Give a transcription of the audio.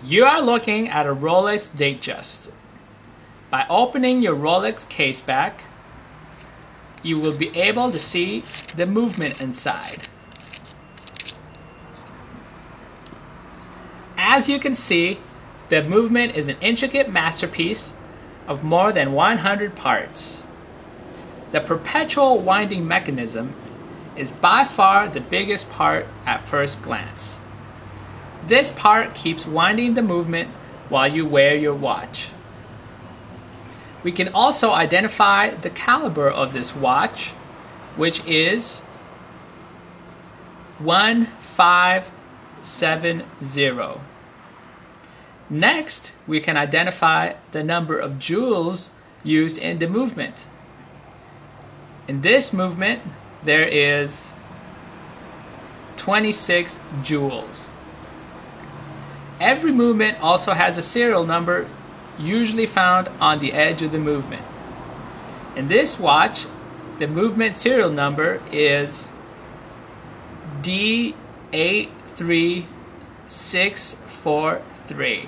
You are looking at a Rolex Datejust. By opening your Rolex case back, you will be able to see the movement inside. As you can see, the movement is an intricate masterpiece of more than 100 parts. The perpetual winding mechanism is by far the biggest part at first glance. This part keeps winding the movement while you wear your watch. We can also identify the caliber of this watch, which is 1570. Next, we can identify the number of jewels used in the movement. In this movement, there is 26 jewels. Every movement also has a serial number, usually found on the edge of the movement. In this watch, the movement serial number is D83643.